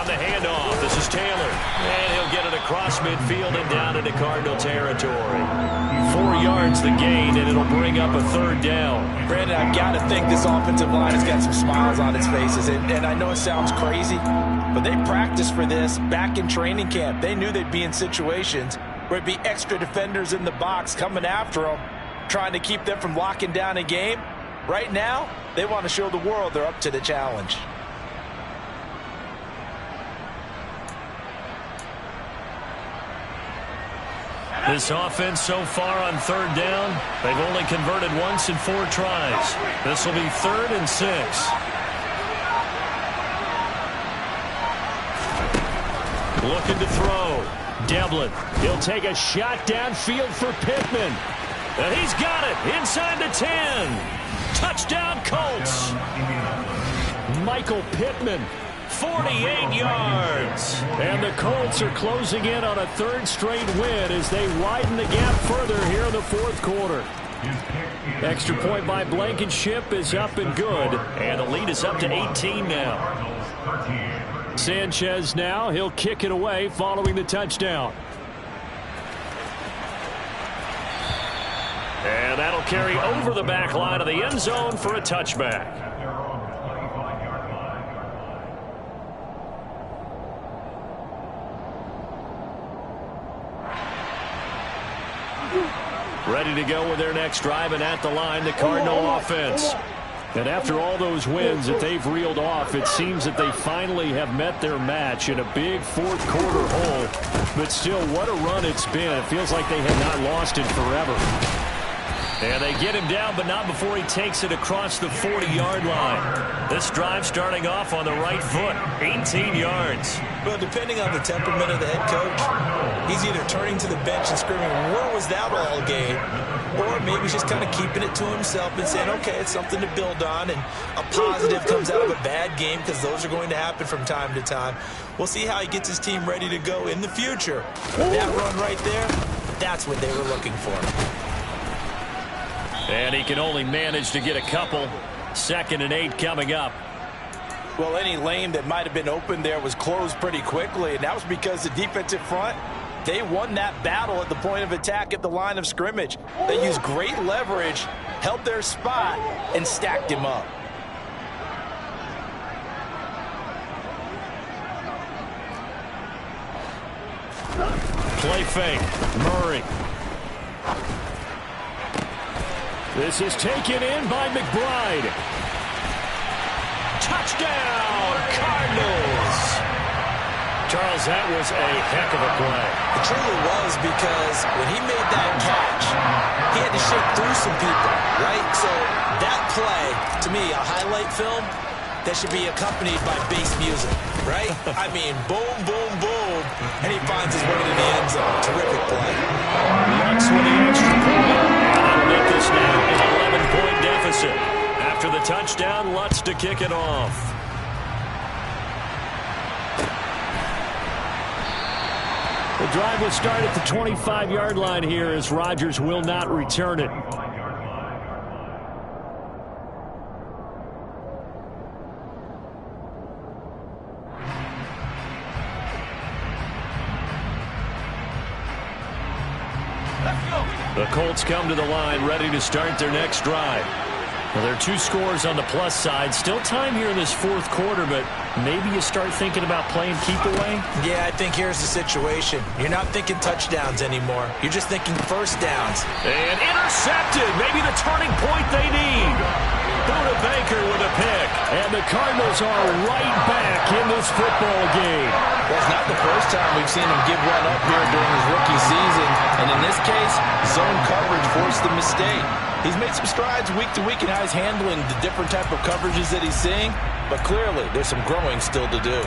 Handoff. This is Taylor. And he'll get it across midfield and down into Cardinal territory. 4 yards the gain, and it'll bring up a 3rd down. Brandon, I've got to think this offensive line has got some smiles on its faces. And I know it sounds crazy, But they practiced for this back in training camp. They knew they'd be in situations where it'd be extra defenders in the box coming after them, trying to keep them from locking down a game. Right now, they want to show the world they're up to the challenge. This offense so far on third down, they've only converted once in 4 tries. This will be 3rd and 6. Looking to throw. Devlin. He'll take a shot downfield for Pittman. And he's got it inside the 10. Touchdown Colts. Michael Pittman. 48 yards. And the Colts are closing in on a 3rd straight win as they widen the gap further here in the 4th quarter. Extra point by Blankenship is up and good. And the lead is up to 18 now. Sanchez now. He'll kick it away following the touchdown. And that'll carry over the back line of the end zone for a touchback. Ready to go with their next drive, and at the line, the Cardinal offense. And after all those wins that they've reeled off, it seems that they finally have met their match in a big 4th quarter hole. But still, what a run it's been. It feels like they have not lost it forever. And they get him down, but not before he takes it across the 40-yard line. This drive starting off on the right foot, 18 yards. Well, depending on the temperament of the head coach, he's either turning to the bench and screaming, where was that all game? Or maybe he's just kind of keeping it to himself and saying, okay, it's something to build on, and a positive comes out of a bad game, because those are going to happen from time to time. We'll see how he gets his team ready to go in the future. That run right there, that's what they were looking for. And he can only manage to get a couple. 2nd and 8 coming up. Well, any lane that might have been open there was closed pretty quickly, and that was because the defensive front, they won that battle at the point of attack at the line of scrimmage. They used great leverage, held their spot, and stacked him up. Play fake. Murray. This is taken in by McBride. Touchdown, Cardinals. Charles, that was a heck of a play. It truly was, because when he made that catch, he had to shake through some people, right? So that play, to me, a highlight film that should be accompanied by bass music, right? I mean, boom, boom, boom, and he finds his way to the end zone. Terrific play. Lutz with the extra point. That'll make this now an 11-point deficit. After the touchdown, Lutz to kick it off. The drive will start at the 25-yard line here as Rodgers will not return it. The Colts come to the line ready to start their next drive. Well, there are 2 scores on the plus side. Still time here in this 4th quarter, but maybe you start thinking about playing keep away? Yeah, I think here's the situation. You're not thinking touchdowns anymore. You're just thinking first downs. And intercepted. Maybe the turning point they need. Buda Baker with a pick. And the Cardinals are right back in this football game. Well, it's not the first time we've seen him give one up here during his rookie season. And in this case, zone coverage forced the mistake. He's made some strides week to week in how he's handling the different type of coverages that he's seeing. But clearly, there's some growing still to do.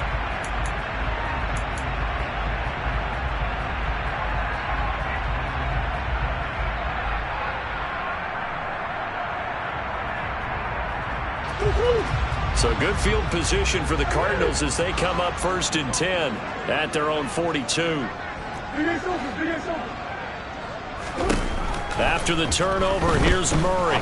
So good field position for the Cardinals as they come up 1st and 10 at their own 42. After the turnover, here's Murray.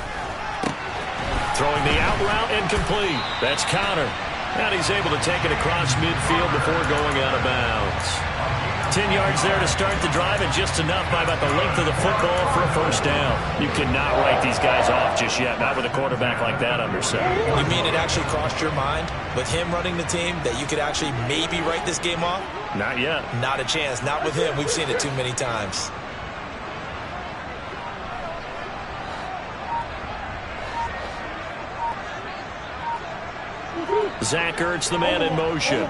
Throwing the out route incomplete. That's Connor. And he's able to take it across midfield before going out of bounds. 10 yards there to start the drive, and just enough by about the length of the football for a first down. You cannot write these guys off just yet, not with a quarterback like that under center. You mean it actually crossed your mind with him running the team that you could actually maybe write this game off? Not yet. Not a chance. Not with him. We've seen it too many times. Zach Ertz, the man in motion.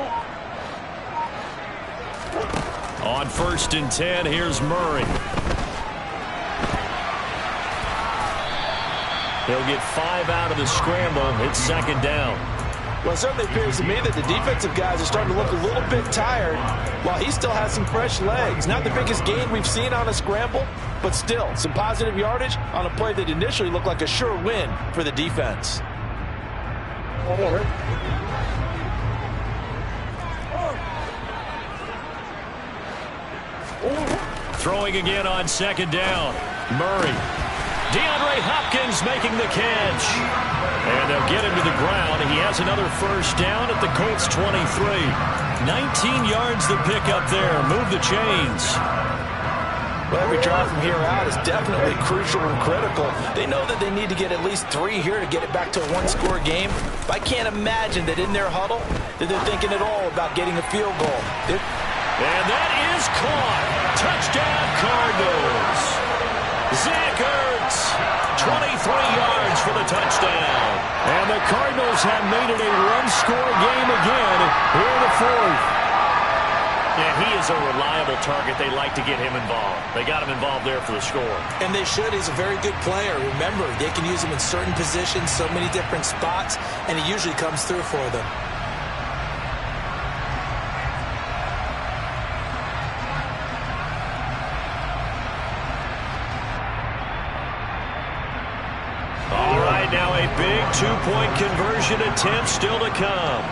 On 1st and 10, here's Murray. He'll get 5 out of the scramble. It's 2nd down. Well, it certainly appears to me that the defensive guys are starting to look a little bit tired while he still has some fresh legs. Not the biggest gain we've seen on a scramble, but still some positive yardage on a play that initially looked like a sure win for the defense. Throwing again on 2nd down. Murray. DeAndre Hopkins making the catch. And they'll get him to the ground. He has another first down at the Colts 23. 19 yards to pick up there. Move the chains. Well, every drive from here out is definitely crucial and critical. They know that they need to get at least 3 here to get it back to a one-score game. But I can't imagine that in their huddle that they're thinking at all about getting a field goal. And that is caught. Touchdown, Cardinals. Zach Ertz, 23 yards for the touchdown. And the Cardinals have made it a one-score game again here in the 4th. Yeah, he is a reliable target. They like to get him involved. They got him involved there for the score. And they should. He's a very good player. Remember, they can use him in certain positions, so many different spots, and he usually comes through for them. All right, now a big two-point conversion attempt still to come.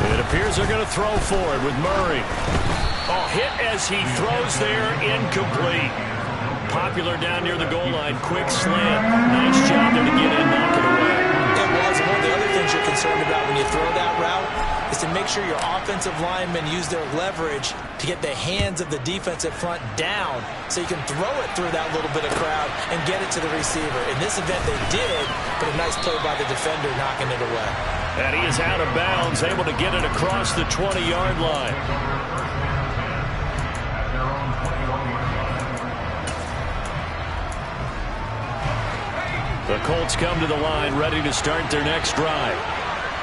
It appears they're going to throw for it with Murray. Oh, hit as he throws there, incomplete. Popular down near the goal line, quick slant. Nice job there to get in, knock it away. It was. One of the other things you're concerned about when you throw that route is to make sure your offensive linemen use their leverage to get the hands of the defensive front down so you can throw it through that little bit of crowd and get it to the receiver. In this event, they did, but a nice play by the defender knocking it away. And he is out of bounds, able to get it across the 20-yard line. The Colts come to the line, ready to start their next drive.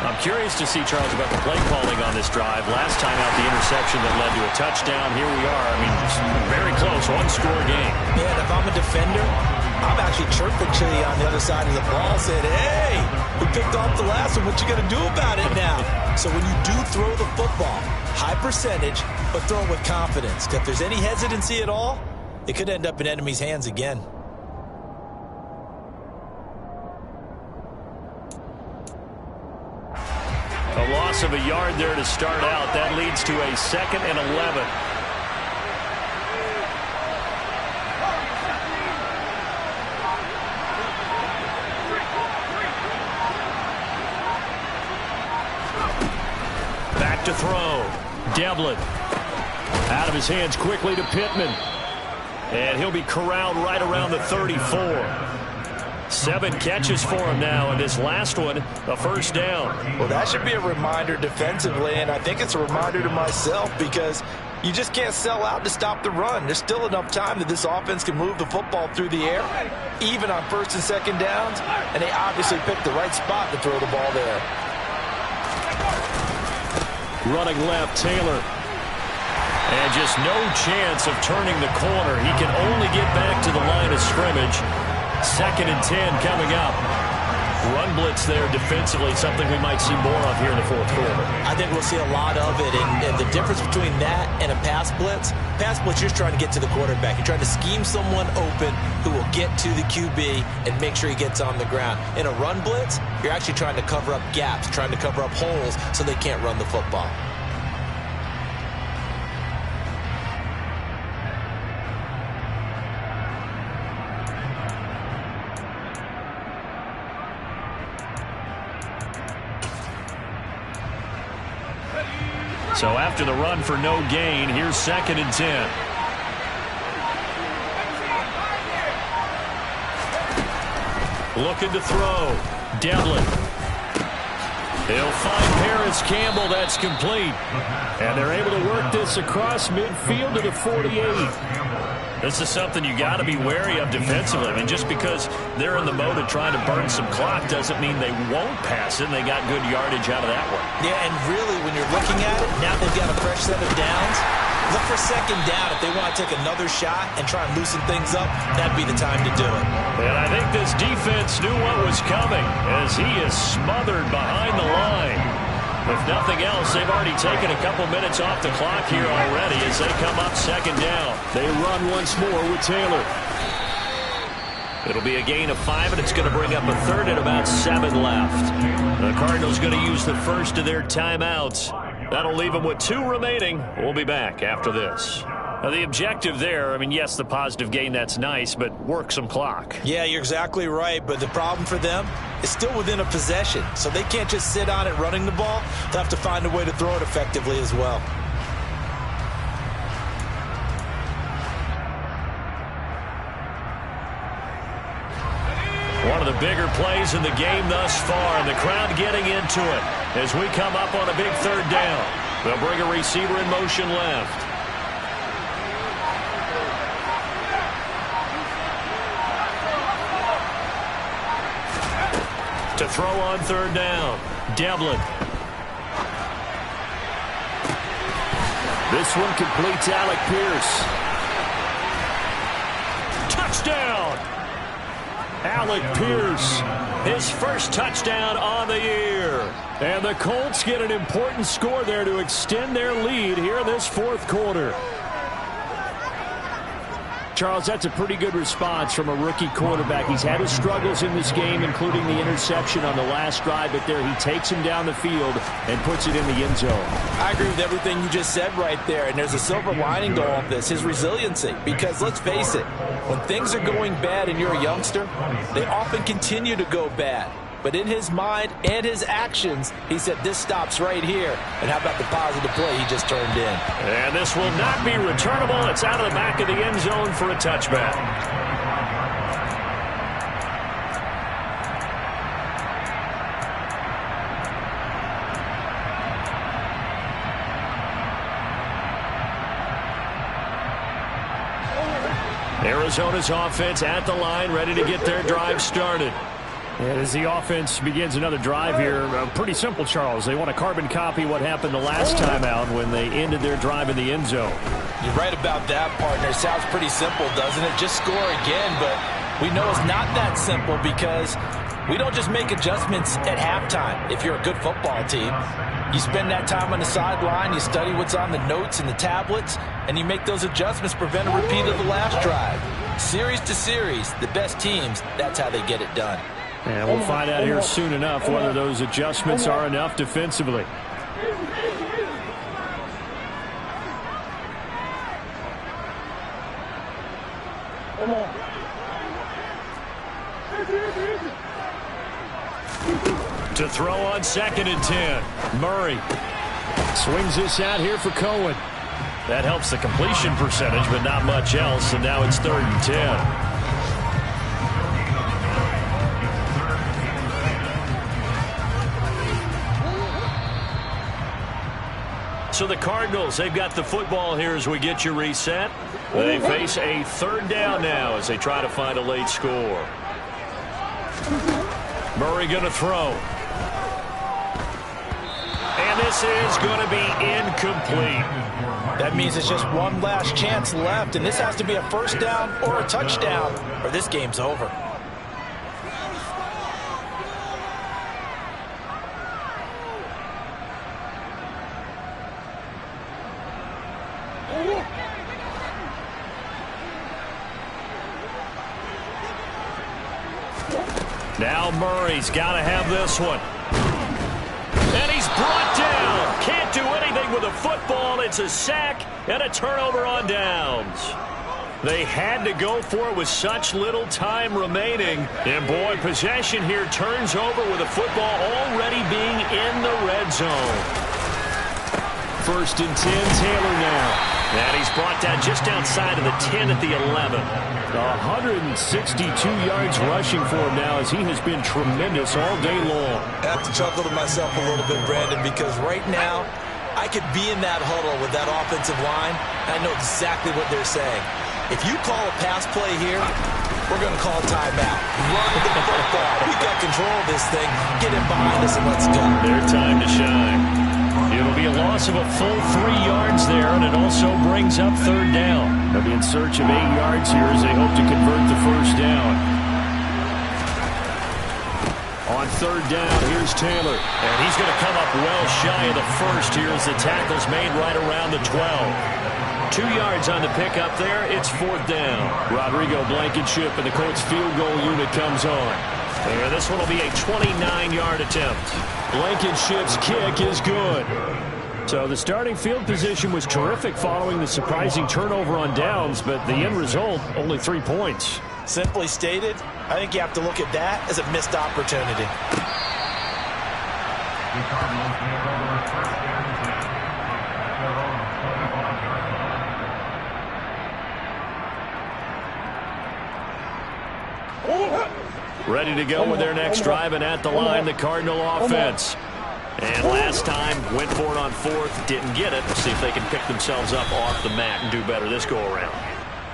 I'm curious to see, Charles, about the play calling on this drive. Last time out, the interception that led to a touchdown. Here we are. I mean, very close, one-score game. Yeah, and if I'm a defender, I'm actually chirping to you on the other side of the ball, saying, hey, we picked off the last one. What you going to do about it now? So when you do throw the football, high percentage, but throw it with confidence. If there's any hesitancy at all, it could end up in enemy's hands again. A loss of a yard there to start out. That leads to a 2nd and 11. Back to throw. Devlin. Out of his hands quickly to Pittman. And he'll be corralled right around the 34. 7 catches for him now, and this last one, a first down. Well, that should be a reminder defensively, and I think it's a reminder to myself because you just can't sell out to stop the run. There's still enough time that this offense can move the football through the air, even on 1st and 2nd downs, and they obviously picked the right spot to throw the ball there. Running left, Taylor. And just no chance of turning the corner. He can only get back to the line of scrimmage. 2nd and 10 coming up. Run blitz there defensively, something we might see more of here in the 4th quarter. I think we'll see a lot of it, and the difference between that and a pass blitz, you're just trying to get to the quarterback. You're trying to scheme someone open who will get to the QB and make sure he gets on the ground. In a run blitz, you're actually trying to cover up gaps, trying to cover up holes so they can't run the football. So after the run for no gain, here's 2nd and 10. Looking to throw. Devlin. He'll find Paris Campbell. That's complete. And they're able to work this across midfield to the 48. This is something you got to be wary of defensively. I mean, just because they're in the mode of trying to burn some clock doesn't mean they won't pass it, and they got good yardage out of that one. Yeah, and really, when you're looking at it, now they've got a fresh set of downs. Look for 2nd down. If they want to take another shot and try and loosen things up, that'd be the time to do it. And I think this defense knew what was coming as he is smothered behind the line. If nothing else, they've already taken a couple minutes off the clock here already as they come up 2nd down. They run once more with Taylor. It'll be a gain of 5, and it's going to bring up a 3rd and about 7 left. The Cardinals going to use the first of their timeouts. That'll leave them with 2 remaining. We'll be back after this. Now, the objective there, I mean, yes, the positive gain, that's nice, but work some clock. Yeah, you're exactly right, but the problem for them is still within a possession, so they can't just sit on it running the ball. They'll have to find a way to throw it effectively as well. One of the bigger plays in the game thus far, and the crowd getting into it as we come up on a big 3rd down. They'll bring a receiver in motion left. To throw on 3rd down, Devlin. This one completes Alec Pierce. Touchdown! Alec Pierce, his first touchdown on the year. And the Colts get an important score there to extend their lead here in this 4th quarter. Charles, that's a pretty good response from a rookie quarterback. He's had his struggles in this game, including the interception on the last drive, but there he takes him down the field and puts it in the end zone. I agree with everything you just said right there, and there's a silver lining to all of this, his resiliency. Because let's face it, when things are going bad and you're a youngster, they often continue to go bad. But in his mind and his actions, he said, this stops right here. And how about the positive play he just turned in? And this will not be returnable. It's out of the back of the end zone for a touchback. Arizona's offense at the line, ready to get their drive started. And as the offense begins another drive here, pretty simple, Charles. They want to carbon copy what happened the last time out when they ended their drive in the end zone. You're right about that, partner. Sounds pretty simple, doesn't it? Just score again, but we know it's not that simple because we don't just make adjustments at halftime if you're a good football team. You spend that time on the sideline, you study what's on the notes and the tablets, and you make those adjustments, prevent a repeat of the last drive. Series to series, the best teams, that's how they get it done. And we'll find out here soon enough whether those adjustments are enough defensively. To throw on 2nd and 10. Murray swings this out here for Cohen. That helps the completion percentage, but not much else, and now it's 3rd and 10. So the Cardinals, they've got the football here as we get you reset. They face a 3rd down now as they try to find a late score. Murray going to throw. And this is going to be incomplete. That means it's just one last chance left, and this has to be a 1st down or a touchdown, or this game's over. Now Murray's got to have this one. And he's brought down. Can't do anything with a football. It's a sack and a turnover on downs. They had to go for it with such little time remaining. And boy, possession here turns over with a football already being in the red zone. 1st and 10. Taylor now. And he's brought down just outside of the 10 at the 11. 162 yards rushing for him now as he has been tremendous all day long. I have to chuckle to myself a little bit, Brandon, because right now I could be in that huddle with that offensive line, and I know exactly what they're saying. If you call a pass play here, we're going to call timeout. Run the football. We got control of this thing. Get it behind us and let's go. Their time to shine. It'll be a loss of a full 3 yards there, and it also brings up 3rd down. They'll be in search of 8 yards here as they hope to convert the 1st down. On 3rd down, here's Taylor. And he's going to come up well shy of the 1st here as the tackle's made right around the 12. 2 yards on the pickup there. It's 4th down. Rodrigo Blankenship and the Colts field goal unit comes on. And this one will be a 29-yard attempt. Blankenship's kick is good. So the starting field position was terrific following the surprising turnover on downs, but the end result, only 3 points. Simply stated, I think you have to look at that as a missed opportunity. Ready to go with their next drive, and at the line, the Cardinal offense. And last time, went for it on 4th, didn't get it. We'll see if they can pick themselves up off the mat and do better this go-around.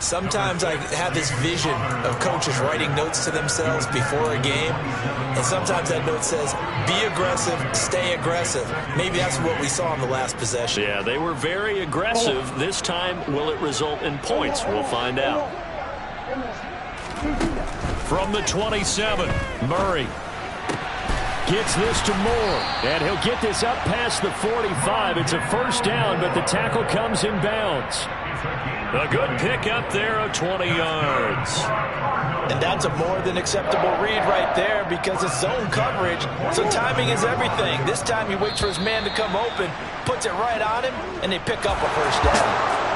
Sometimes I have this vision of coaches writing notes to themselves before a game, and sometimes that note says, be aggressive, stay aggressive. Maybe that's what we saw in the last possession. Yeah, they were very aggressive. This time, will it result in points? We'll find out. From the 27, Murray gets this to Moore, and he'll get this up past the 45. It's a 1st down, but the tackle comes in bounds. A good pick up there of 20 yards. And that's a more than acceptable read right there because it's zone coverage, so timing is everything. This time he waits for his man to come open, puts it right on him, and they pick up a 1st down.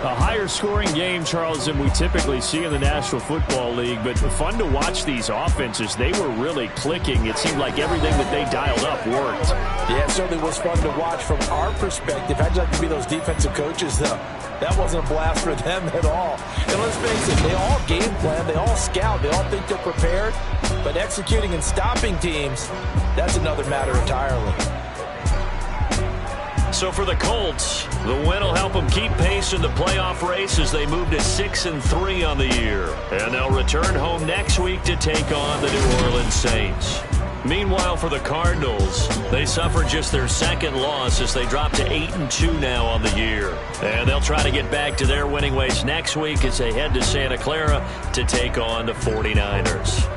A higher scoring game, Charles, than we typically see in the National Football League, but fun to watch these offenses. They were really clicking. It seemed like everything that they dialed up worked. Yeah, it certainly was fun to watch from our perspective. I'd like to be those defensive coaches, though. That wasn't a blast for them at all. And let's face it, they all game plan, they all scout, they all think they're prepared, but executing and stopping teams, that's another matter entirely. So for the Colts, the win will help them keep pace in the playoff race as they move to 6-3 on the year. And they'll return home next week to take on the New Orleans Saints. Meanwhile, for the Cardinals, they suffered just their 2nd loss as they drop to 8-2 now on the year. And they'll try to get back to their winning ways next week as they head to Santa Clara to take on the 49ers.